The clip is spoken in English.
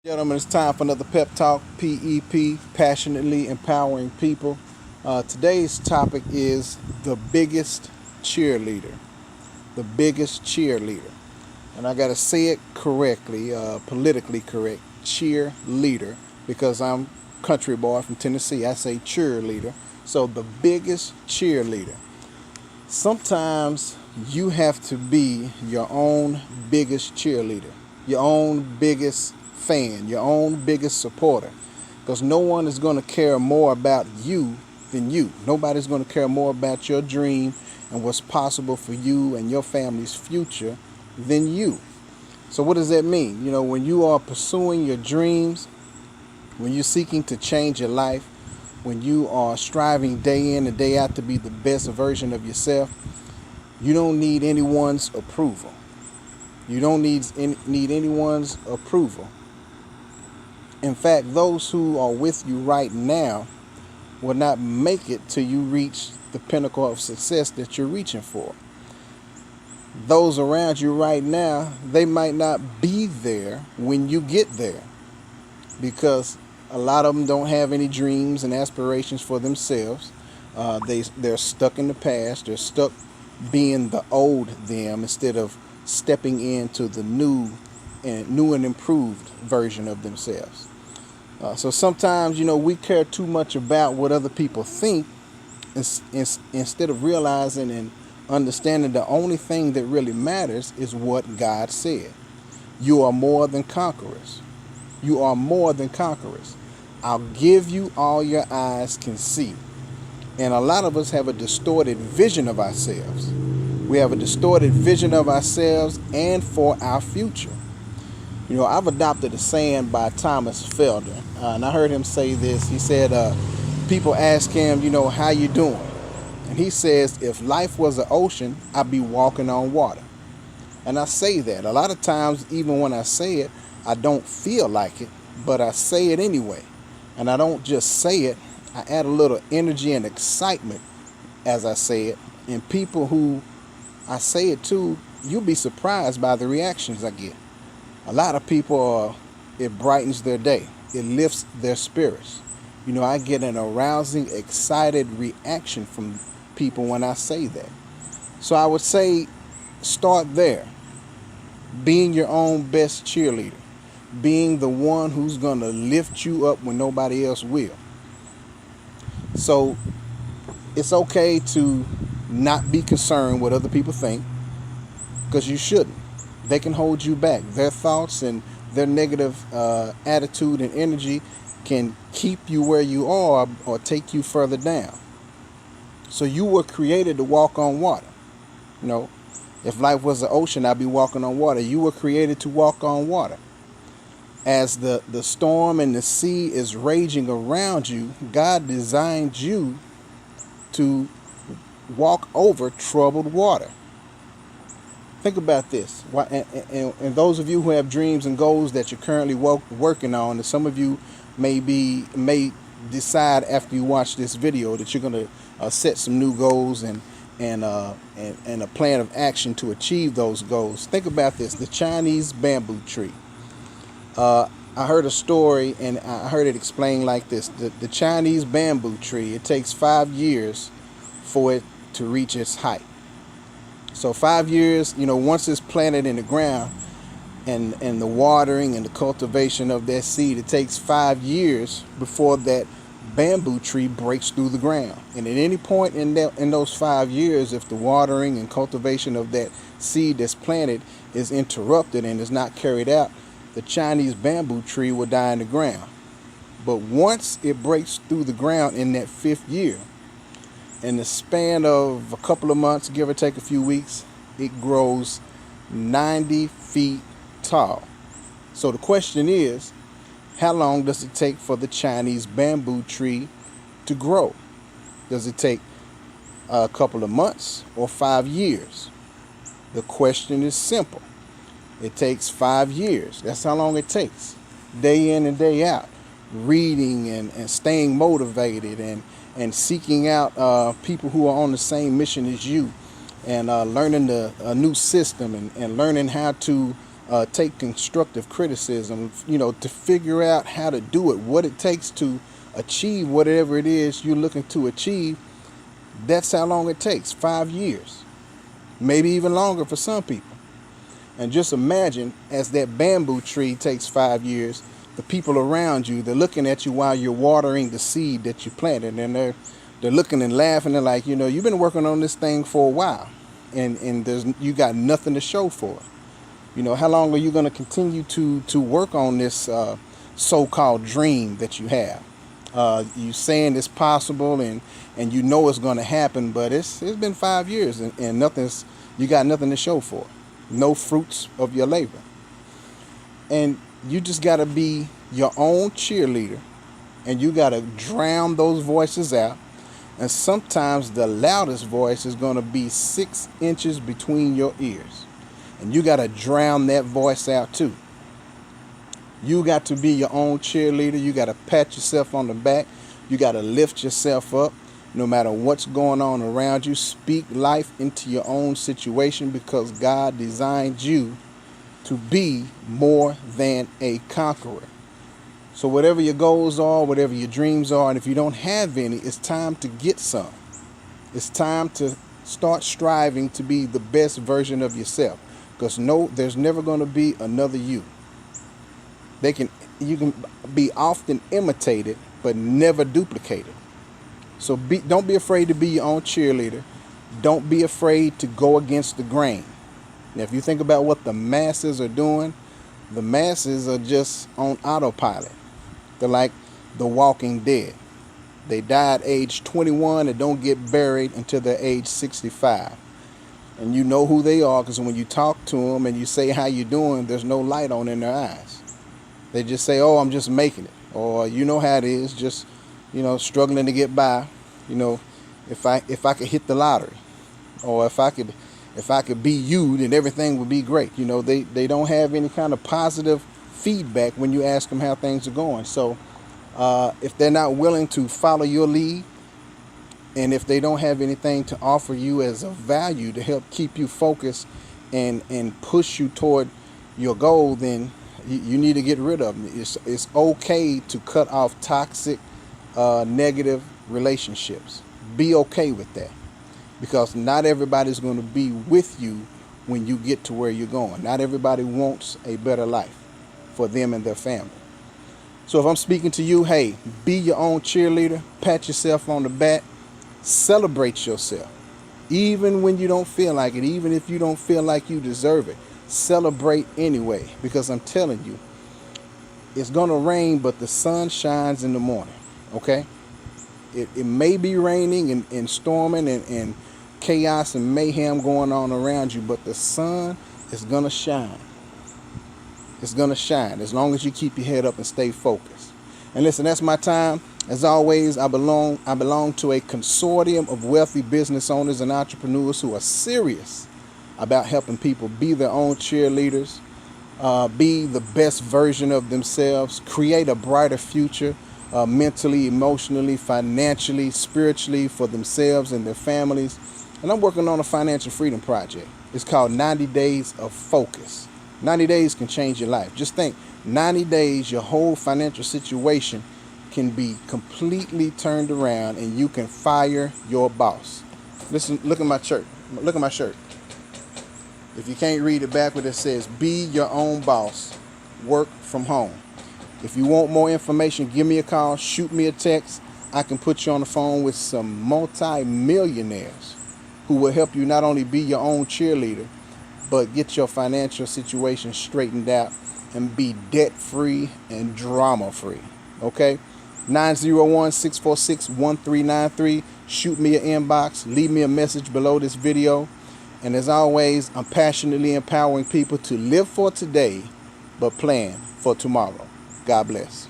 Gentlemen, it's time for another pep talk. PEP, passionately empowering people. Today's topic is the biggest cheerleader. The biggest cheerleader. And I got to say it correctly, politically correct, cheerleader, because I'm country boy from Tennessee. I say cheerleader. So the biggest cheerleader. Sometimes you have to be your own biggest cheerleader, your own biggest fan, your own biggest supporter. Because no one is going to care more about you than you. Nobody's going to care more about your dream and what's possible for you and your family's future than you. So what does that mean? You know, when you are pursuing your dreams, when you're seeking to change your life, when you are striving day in and day out to be the best version of yourself, you don't need anyone's approval. You don't need anyone's approval. In fact, those who are with you right now will not make it till you reach the pinnacle of success that you're reaching for. Those around you right now, they might not be there when you get there, because a lot of them don't have any dreams and aspirations for themselves. They're stuck in the past. They're stuck being the old them instead of stepping into the new and improved version of themselves. So sometimes, we care too much about what other people think instead of realizing and understanding the only thing that really matters is what God said. You are more than conquerors. You are more than conquerors. I'll give you all your eyes can see. And a lot of us have a distorted vision of ourselves. We have a distorted vision of ourselves and for our future. I've adopted a saying by Thomas Felder, and I heard him say this. He said, people ask him, how you doing? And he says, if life was an ocean, I'd be walking on water. And I say that. A lot of times, even when I say it, I don't feel like it, but I say it anyway. And I don't just say it, I add a little energy and excitement as I say it. And people who I say it to, you'll be surprised by the reactions I get. A lot of people, it brightens their day. It lifts their spirits. I get an arousing, excited reaction from people when I say that. So I would say, start there. Being your own best cheerleader. Being the one who's going to lift you up when nobody else will. So it's okay to not be concerned what other people think, because you shouldn't. They can hold you back. Their thoughts and their negative attitude and energy can keep you where you are or take you further down. So you were created to walk on water. If life was an ocean, I'd be walking on water. You were created to walk on water. As the storm and the sea is raging around you, God designed you to walk over troubled water. Think about this. And those of you who have dreams and goals that you're currently working on, and some of you may decide after you watch this video that you're going to set some new goals and a plan of action to achieve those goals. Think about this: the Chinese bamboo tree. I heard a story, and I heard it explained like this: the Chinese bamboo tree, it takes 5 years for it to reach its height. So 5 years, once it's planted in the ground, and the watering and the cultivation of that seed, it takes 5 years before that bamboo tree breaks through the ground. And at any point in those 5 years, if the watering and cultivation of that seed that's planted is interrupted and is not carried out, the Chinese bamboo tree will die in the ground. But once it breaks through the ground in that 5th year, in the span of a couple of months, give or take a few weeks, it grows 90 feet tall. So the question is, how long does it take for the Chinese bamboo tree to grow? Does it take a couple of months or 5 years? The question is simple. It takes 5 years. That's how long it takes. Day in and day out. Reading and staying motivated and seeking out people who are on the same mission as you, and learning a new system and learning how to take constructive criticism, to figure out how to do it, what it takes to achieve whatever it is you're looking to achieve. That's how long it takes, 5 years, maybe even longer for some people. And just imagine, as that bamboo tree takes 5 years, the people around you, they're looking at you while you're watering the seed that you planted, and they're looking and laughing. They're like, you've been working on this thing for a while, and you got nothing to show for it. How long are you going to continue to work on this so-called dream that you have? You saying it's possible, and it's going to happen, but it's been 5 years, and you got nothing to show for it. No fruits of your labor. And you just got to be your own cheerleader, and you got to drown those voices out. And sometimes the loudest voice is going to be 6 inches between your ears, and you got to drown that voice out too. You got to be your own cheerleader. You got to pat yourself on the back. You got to lift yourself up. No matter what's going on around you, speak life into your own situation, because God designed you to be more than a conqueror. So whatever your goals are, whatever your dreams are, and if you don't have any, it's time to get some. It's time to start striving to be the best version of yourself, because there's never going to be another you. You can be often imitated, but never duplicated. So don't be afraid to be your own cheerleader. Don't be afraid to go against the grain. Now, if you think about what the masses are doing, the masses are just on autopilot. They're like the Walking Dead. They die at age 21 and don't get buried until they're age 65. And you know who they are, because when you talk to them and you say how you doing, there's no light on in their eyes. They just say, "Oh, I'm just making it," or you know how it is, just struggling to get by. If I could hit the lottery, or if I could be you, then everything would be great. They don't have any kind of positive feedback when you ask them how things are going. So if they're not willing to follow your lead, and if they don't have anything to offer you as a value to help keep you focused and push you toward your goal, then you need to get rid of them. It's okay to cut off toxic, negative relationships. Be okay with that, because not everybody's going to be with you when you get to where you're going. Not everybody wants a better life for them and their family. So if I'm speaking to you, hey, be your own cheerleader. Pat yourself on the back. Celebrate yourself. Even when you don't feel like it, even if you don't feel like you deserve it, celebrate anyway, because I'm telling you, it's going to rain, but the sun shines in the morning, okay? It may be raining and storming and chaos and mayhem going on around you, but the sun is going to shine. It's going to shine as long as you keep your head up and stay focused. And listen, that's my time. As always, I belong to a consortium of wealthy business owners and entrepreneurs who are serious about helping people be their own cheerleaders, be the best version of themselves, create a brighter future, mentally, emotionally, financially, spiritually, for themselves and their families. And I'm working on a financial freedom project. It's called 90 Days of Focus. 90 days can change your life. Just think, 90 days, your whole financial situation can be completely turned around, and you can fire your boss. Listen, look at my shirt. Look at my shirt. If you can't read it backward, it says, "Be your own boss. Work from home." If you want more information, give me a call, shoot me a text. I can put you on the phone with some multi-millionaires who will help you not only be your own cheerleader, but get your financial situation straightened out and be debt-free and drama-free. Okay? 901-646-1393. Shoot me an inbox. Leave me a message below this video. And as always, I'm passionately empowering people to live for today, but plan for tomorrow. God bless.